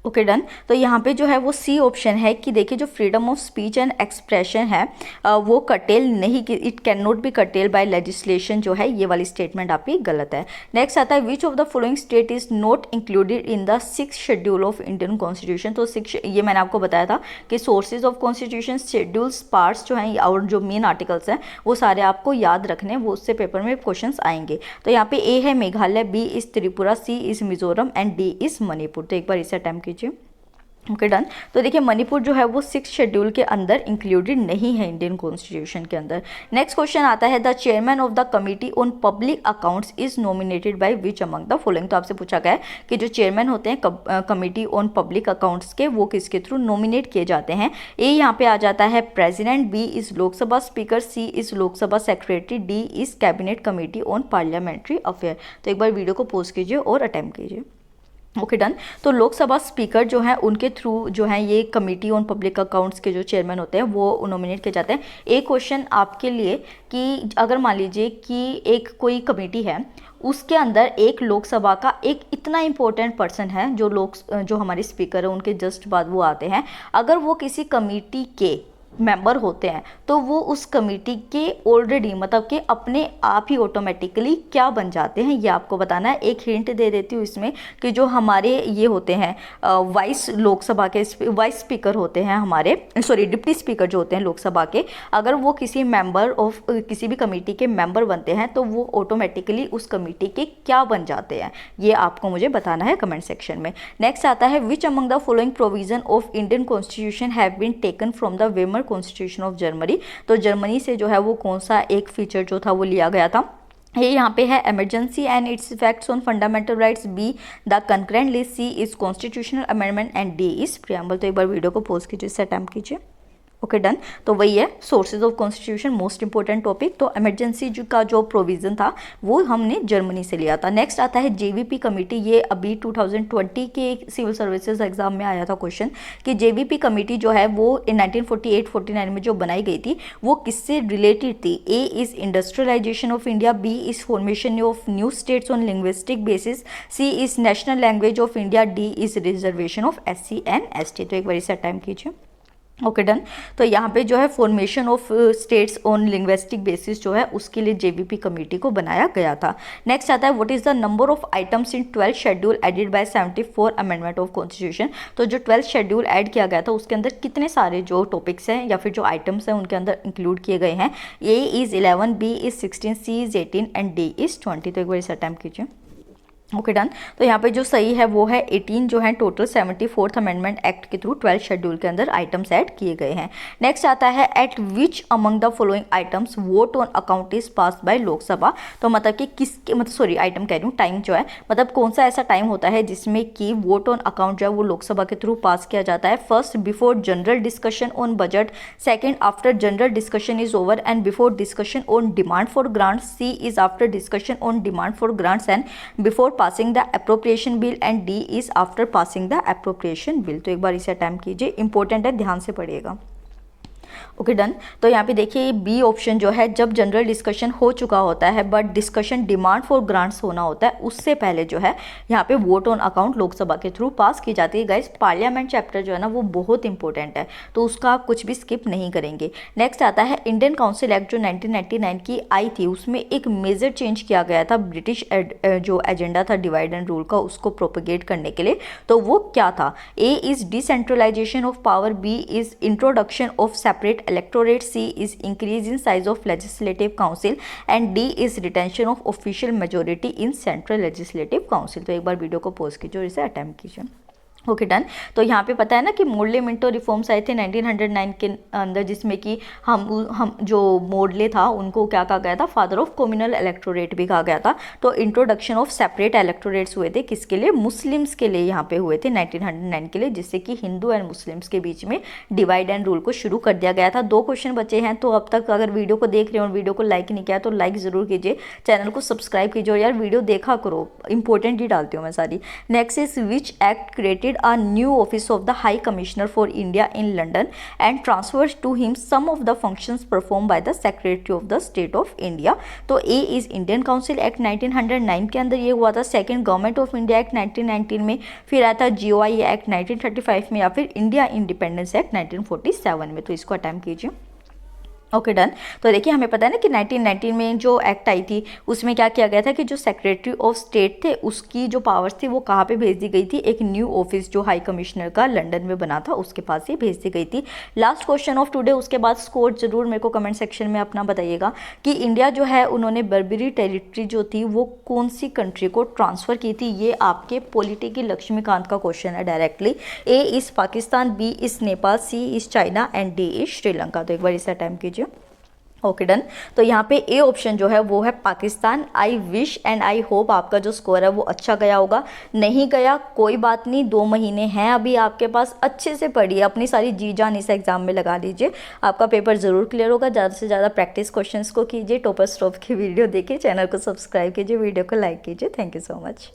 Okay done. तो यहाँ पे जो है वो सी ऑप्शन है कि देखिए जो freedom of speech and expression है वो कटेल नहीं, इट कैन नॉट बी कटेल बाय लेजिस्लेशन, जो है ये वाली स्टेटमेंट आपकी गलत है। नेक्स्ट आता है which of the following state is not included in the 6th schedule of Indian constitution. तो 6 ये मैंने आपको बताया था कि sources of constitution, schedules, parts जो हैं और जो मेन आर्टिकल्स हैं वो सारे आपको याद रखने, वो उससे पेपर में क्वेश्चन आएंगे। तो यहाँ पे ए है Meghalaya, B is Tripura, C is Mizoram and D is Manipur. तो एक बार इसे अटेम्प्ट कीजिए। Okay done. तो देखिए मणिपुर जो है वो 6th शेड्यूल के अंदर इंक्लूडेड नहीं है इंडियन कॉन्स्टिट्यूशन के अंदर। नेक्स्ट क्वेश्चन आता है the chairman of the committee on public accounts is nominated by which among the following. तो आपसे पूछा गया है कि जो चेयरमैन होते हैं कमिटी ऑन पब्लिक अकाउंट्स के, वो किसके थ्रू नॉमिनेट किए जाते हैं। ए यहाँ पे आ जाता है president, B is Lok Sabha speaker, C is Lok Sabha secretary, D is cabinet committee on parliamentary affair. तो एक बार वीडियो को पॉज कीजिए और अटेम्प्ट कीजिए। Okay done. तो लोकसभा स्पीकर जो है उनके थ्रू जो है ये कमेटी ऑन पब्लिक अकाउंट्स के जो चेयरमैन होते हैं वो नॉमिनेट किए जाते हैं। एक क्वेश्चन आपके लिए कि अगर मान लीजिए कि एक कोई कमेटी है, उसके अंदर एक लोकसभा का एक इतना इंपॉर्टेंट पर्सन है जो हमारे स्पीकर है, उनके जस्ट बाद वो आते हैं, अगर वो किसी कमेटी के मेंबर होते हैं तो वो उस कमेटी के ऑलरेडी मतलब कि अपने आप ही ऑटोमेटिकली क्या बन जाते हैं, ये आपको बताना है। एक हिंट दे देती हूँ इसमें कि जो हमारे ये होते हैं वाइस लोकसभा के वाइस स्पीकर होते हैं हमारे, सॉरी डिप्टी स्पीकर जो होते हैं लोकसभा के, अगर वो किसी मेंबर ऑफ किसी भी कमेटी के मेंबर बनते हैं तो वो ऑटोमेटिकली उस कमेटी के क्या बन जाते हैं, ये आपको मुझे बताना है कमेंट सेक्शन में। नेक्स्ट आता है which among the following provision of Indian constitution have been taken from the Weimar constitution of Germany. तो जर्मनी से जो है वो कौन सा एक फीचर जो था वो लिया गया था। ये यहाँ पे है emergency and its effects on fundamental rights, B the concurrent list, C is constitutional amendment and D is preamble. तो एक बार वीडियो को पॉज कीजिए, इससे अटेम्प्ट कीजिए। Okay done. तो वही है sources of constitution, most important topic. तो इमरजेंसी का जो प्रोविजन था वो हमने जर्मनी से लिया था। नेक्स्ट आता है जेवीपी कमेटी। ये अभी 2020 के सिविल सर्विसेज एग्जाम में आया था क्वेश्चन कि जेवीपी कमेटी जो है वो 1948-49 में जो बनाई गई थी वो किससे रिलेटेड थी। A is industrialisation of India, B is formation of new states on linguistic basis, C is national language of India, D is reservation of SC and ST। तो एक बार इसे टाइम कीजिए। Okay done. तो यहाँ पे जो है formation of states on linguistic basis जो है उसके लिए जेवीपी कमेटी को बनाया गया था। नेक्स्ट आता है what is the number of items in 12th schedule added by 74 amendment of constitution. तो जो 12th शेड्यूल ऐड किया गया था उसके अंदर कितने सारे जो टॉपिक्स हैं या फिर जो आइटम्स हैं उनके अंदर इंक्लूड किए गए हैं। A is 11, B is 16, C is 18 and D is 20। तो एक बार इसे अटेम्प्ट कीजिए। Okay done. तो यहाँ पे जो सही है वो है 18 जो है टोटल 74th अमेंडमेंट एक्ट के थ्रू 12th शेड्यूल के अंदर आइटम्स ऐड किए गए हैं। नेक्स्ट आता है at which among the following items vote on account is pass by Lok Sabha. तो मतलब कि किसके मतलब सॉरी आइटम कह रही हूँ, टाइम जो है मतलब कौन सा ऐसा टाइम होता है जिसमें कि वोट ऑन अकाउंट जो है वो लोकसभा के थ्रू पास किया जाता है। First before general discussion on budget, second after general discussion is over and before discussion on demand for grants, C is after discussion on demand for grants and before passing the appropriation bill and D is after passing the appropriation bill. तो एक बार इसे attempt कीजिए, important है, ध्यान से पढ़िएगा। Okay done. तो यहाँ पे देखिए बी ऑप्शन जो है जब जनरल डिस्कशन हो चुका होता है but discussion demand for grants होना होता है उससे पहले जो है यहाँ पे वोट ऑन अकाउंट लोकसभा के थ्रू पास की जाती है। गाइस पार्लियामेंट चैप्टर जो है ना वो बहुत इंपॉर्टेंट है तो उसका आप कुछ भी स्किप नहीं करेंगे। नेक्स्ट आता है इंडियन काउंसिल एक्ट जो 1999 की आई थी उसमें एक मेजर चेंज किया गया था ब्रिटिश जो एजेंडा था डिवाइड एंड रूल का उसको प्रोपेगेट करने के लिए। तो वो क्या था। A is decentralisation of power, B is introduction of separate electorate, C is increase in size of legislative council and D is retention of official majority in central legislative council। तो एक बार वीडियो को pause कीजिए और इसे attempt कीजिए। Okay done. तो यहाँ पे पता है ना कि मोडले मिंटो रिफॉर्म्स आए थे 1909 के अंदर जिसमें कि हम जो मोडले था उनको क्या कहा गया था, फादर ऑफ कम्युनल इलेक्टोरेट भी कहा गया था। तो इंट्रोडक्शन ऑफ सेपरेट इलेक्टोरेट्स हुए थे किसके लिए, मुस्लिम्स के लिए यहाँ पे हुए थे 1909 के लिए, जिससे कि हिंदू एंड मुस्लिम्स के बीच में डिवाइड एंड रूल को शुरू कर दिया गया था। 2 क्वेश्चन बचे हैं तो अब तक अगर वीडियो को देख रहे हो और वीडियो को लाइक नहीं किया तो लाइक ज़रूर कीजिए, चैनल को सब्सक्राइब कीजिए और यार वीडियो देखा करो, इंपॉर्टेंट ही डालती हूँ मैं सारी। Next is which act created a new office of the High Commissioner for India in London and transfers to him some of the functions performed by the Secretary of the State of India. तो A is Indian council act 1909 के अंदर ये हुआ था, second government of India act 1919 में, फिर आया था GOI एक्ट 1935 में, या फिर इंडिया इंडिपेंडेंस एक्ट 1947 में। तो इसको अटेम्प्ट कीजिए। Okay done. तो देखिए हमें पता है ना कि 1919 में जो एक्ट आई थी उसमें क्या किया गया था कि जो सेक्रेटरी ऑफ स्टेट थे उसकी जो पावर्स थी वो कहाँ पे भेज दी गई थी, एक न्यू ऑफिस जो हाई कमिश्नर का लंदन में बना था उसके पास ही भेज दी गई थी। लास्ट क्वेश्चन ऑफ टुडे, उसके बाद स्कोर जरूर मेरे को कमेंट सेक्शन में अपना बताइएगा कि इंडिया जो है उन्होंने बर्बरी टेरिटरी जो थी वो कौन सी कंट्री को ट्रांसफ़र की थी। ये आपके पॉलिटी की लक्ष्मीकांत का क्वेश्चन है directly. A is Pakistan, B is Nepal, C is China and D is Sri Lanka. तो एक बार इसे अटेम्प्ट कीजिए। Okay done. तो यहाँ पे ए ऑप्शन जो है वो है Pakistan. I wish and I hope आपका जो स्कोर है वो अच्छा गया होगा। नहीं गया कोई बात नहीं, 2 महीने हैं अभी आपके पास, अच्छे से पढ़िए, अपनी सारी जी जान इस एग्जाम में लगा लीजिए, आपका पेपर ज़रूर क्लियर होगा। ज़्यादा से ज़्यादा प्रैक्टिस क्वेश्चंस को कीजिए, टॉपर स्टॉप की वीडियो देखिए, चैनल को सब्सक्राइब कीजिए, वीडियो को लाइक कीजिए। Thank you so much.